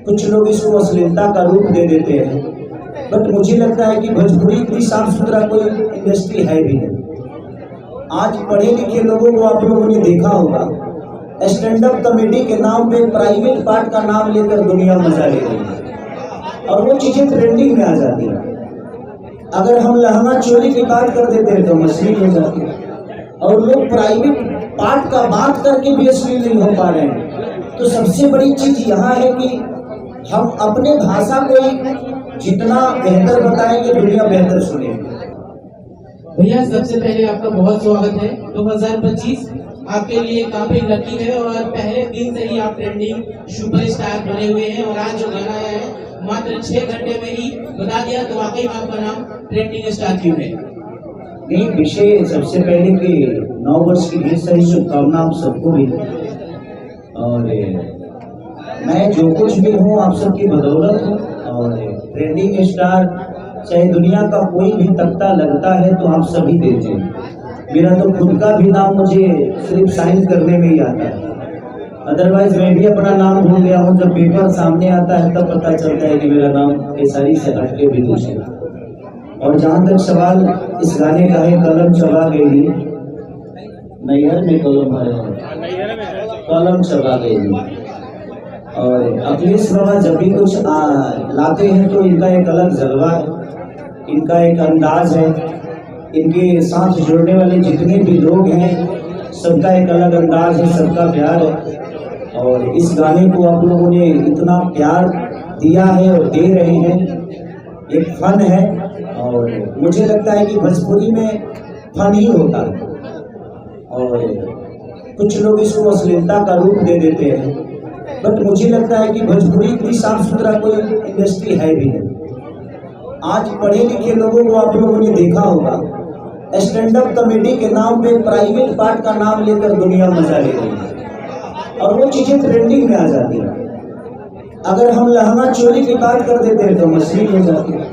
कुछ लोग इसको अश्लीलता का रूप दे देते हैं, बट मुझे लगता है कि भोजपुरी इतनी साफ सुथरा कोई इंडस्ट्री है भी नहीं। आज पढ़े लिखे लोगों को आप लोगों ने देखा होगा, स्टैंड अप कॉमेडी के नाम पे प्राइवेट पार्ट का नाम लेकर दुनिया मजा ले रही है और वो चीजें ट्रेंडिंग में आ जाती है। अगर हम लहंगा चोली की बात कर देते हैं तो अश्लील हो जाती है, और लोग प्राइवेट पार्ट का बात करके भी अश्लील नहीं हो पा रहे हैं। तो सबसे बड़ी चीज यहाँ है कि हम अपने भाषा को जितना बेहतर बताएंगे दुनिया बेहतर सुनेगी। भैया सबसे पहले आपका बहुत स्वागत है। 2025 आपके लिए काफी लकी है और पहले दिन से ही आप ट्रेंडिंग सुपरस्टार बने हुए हैं और आज जो गाना आया है मात्र 6 घंटे में ही बता दिया, तो वाकई में आपका नाम ट्रेंडिंग स्टार क्यों है? नहीं, विषय सबसे पहले कि 9 वर्ष की ढेर सारी शुभकामना आप सबको भी, और मैं जो कुछ भी हूँ आप सबकी बदौलत हूँ। और ट्रेंडिंग स्टार चाहे दुनिया का कोई भी तख्ता लगता है तो आप सभी देते हैं। मेरा तो खुद का भी नाम मुझे सिर्फ साइन करने में ही आता है, अदरवाइज मैं भी अपना नाम भूल गया हूँ। जब पेपर सामने आता है तब पता चलता है कि मेरा नाम केसरी से हटके भी कुछ है। और जहाँ तक सवाल इस गाने का है, कलम चबा गई नैहर में कलम है, कलम चबा गई। और अखिलेश बाबा जब भी कुछ लाते हैं तो इनका एक अलग जलवा है, इनका एक अंदाज है, इनके साथ जुड़ने वाले जितने भी लोग हैं सबका एक अलग अंदाज है, सबका प्यार है। और इस गाने को आप लोगों ने इतना प्यार दिया है और दे रहे हैं, एक फन है। और मुझे लगता है कि भोजपुरी में फन ही होता है, और कुछ लोग इसको अश्लीलता का रूप दे देते हैं, बट मुझे लगता है कि भोजपुरी इतनी साफ सुथरा कोई इंडस्ट्री है भी नहीं। आज पढ़े लिखे लोगों को आप लोगों ने देखा होगा, स्टैंड अप कॉमेडी के नाम पे प्राइवेट पार्ट का नाम लेकर दुनिया मजा ले रही है और वो चीजें ट्रेंडिंग में आ जाती है। अगर हम लहंगा चोली की बात कर देते हैं तो अश्लील हो जाती है,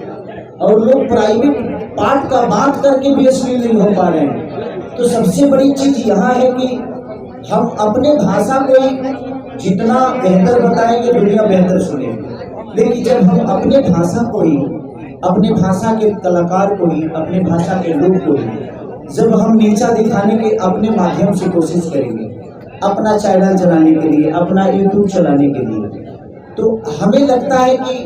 और लोग प्राइवेट पार्ट का बात करके भी अश्लील नहीं हो पा रहे हैं। तो सबसे बड़ी चीज यहाँ है कि हम अपने भाषा को जितना बेहतर बताएंगे दुनिया बेहतर सुनेगी। लेकिन जब हम अपने भाषा को ही, अपने भाषा के कलाकार को ही, अपने भाषा के लोग को ही जब हम नीचा दिखाने के अपने माध्यम से कोशिश करेंगे, अपना चैनल चलाने के लिए, अपना यूट्यूब चलाने के लिए, तो हमें लगता है कि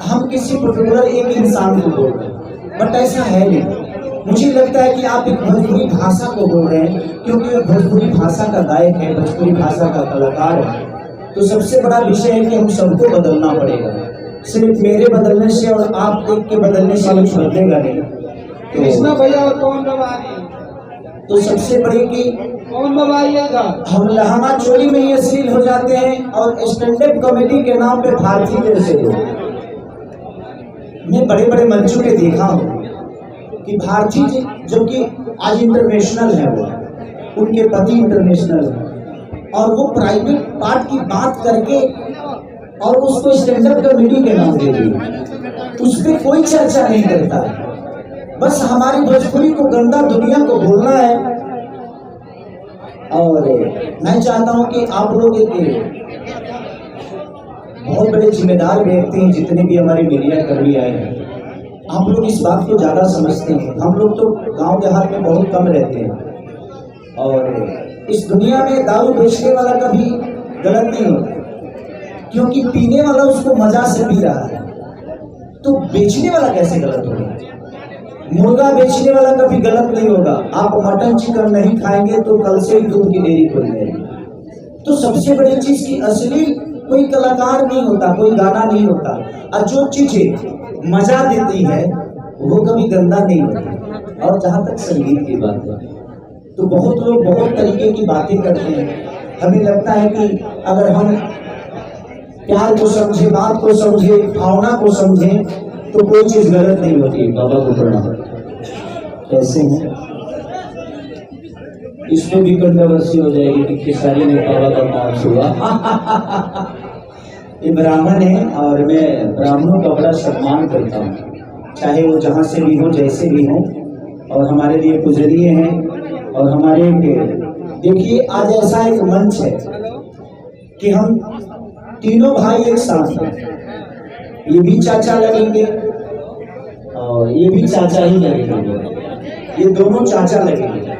हम किसी पर्टिकुलर एक इंसान को बोल रहे हैं, बट ऐसा है नहीं। मुझे लगता है कि आप एक भोजपुरी भाषा को बोल रहे हैं, क्योंकि भोजपुरी भाषा का गायक है, भोजपुरी भाषा का कलाकार है। तो सबसे बड़ा विषय है कि हम सबको बदलना पड़ेगा। सिर्फ मेरे बदलने से और आप एक के बदलने से कुछ बदलेगा नहीं। कृष्णा भैया और कौन बाबा, तो सबसे बड़ी कि कौन बाबा आइएगा, हम लहंगा चोली में ही अश्लील हो जाते हैं और स्टैंड अप कॉमेडी के नाम पे फारसी जैसे लोग। मैं बड़े बड़े मंचों पे देखा हूँ कि भारती जी जो कि आज इंटरनेशनल है, वो उनके पति इंटरनेशनल है, और वो प्राइवेट पार्ट की बात करके और उसको स्टैंड अप कॉमेडी के नाम दे दी, उस पर कोई चर्चा नहीं करता। बस हमारी भोजपुरी को गंदा दुनिया को बोलना है। और मैं चाहता हूं कि आप लोग एक बहुत बड़े जिम्मेदार व्यक्ति हैं, जितने भी हमारे मीडिया कर्मी आए हैं, आप लोग इस बात को ज्यादा समझते हैं। हम लोग तो गांव देहात में बहुत कम रहते हैं, और इस दुनिया में दारू बेचने वाला कभी गलत नहीं होता, क्योंकि पीने वाला उसको मजा से पी रहा है, तो बेचने वाला कैसे गलत होगा? मुर्गा बेचने वाला कभी गलत नहीं होगा। आप मटन चिकन नहीं खाएंगे तो कल से ही दूध की डेयरी खोल जाएगी। तो सबसे बड़ी चीज की असली कोई कलाकार नहीं होता, कोई गाना नहीं होता, और जो चीजें मजा देती है वो कभी गंदा नहीं होती। और जहाँ तक संगीत की बात है, तो बहुत लोग बहुत तरीके की बातें करते हैं। हमें लगता है कि अगर हम प्यार को समझे, बात को समझे, भावना को समझे, तो कोई चीज गलत नहीं होती। बाबा को प्रणाम। कैसे हैं? इसमें भी कंट्रोवर्सी हो जाएगी कि खेसारी ने बाबा का नाम छुआ। ये ब्राह्मण है और मैं ब्राह्मणों का बड़ा सम्मान करता हूँ, चाहे वो जहाँ से भी हो, जैसे भी हो, और हमारे लिए पूजनीय हैं। और हमारे देखिए आज ऐसा एक मंच है कि हम तीनों भाई एक साथ हैं। ये भी चाचा लगेंगे और ये भी चाचा ही लगेंगे, ये दोनों चाचा लगेंगे।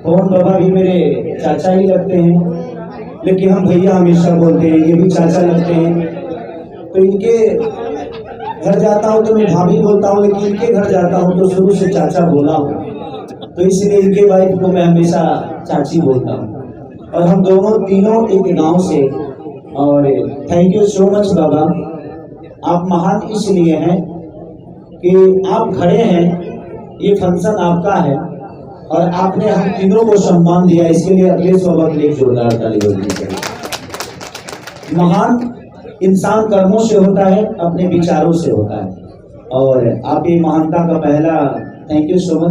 पवन बाबा भी मेरे चाचा ही लगते हैं, लेकिन हम भैया हमेशा बोलते हैं, ये भी चाचा लगते हैं। तो इनके घर जाता हूँ तो मैं भाभी बोलता हूँ, लेकिन इनके घर जाता हूँ तो शुरू से चाचा बोला हूँ, तो इसलिए इनके वाइफ को मैं हमेशा चाची बोलता हूँ। और हम दोनों तीनों एक गांव से। और थैंक यू सो मच बाबा, आप महान इसलिए हैं कि आप खड़े हैं, ये फंक्शन आपका है और आपने हम तीनों को सम्मान दिया, इसके लिए अखिलेश बाबा के लिए जोरदार ताली बजानी चाहिए। महान इंसान कर्मों से होता है, अपने विचारों से होता है, और आप ये महानता का पहला थैंक यू सो मच।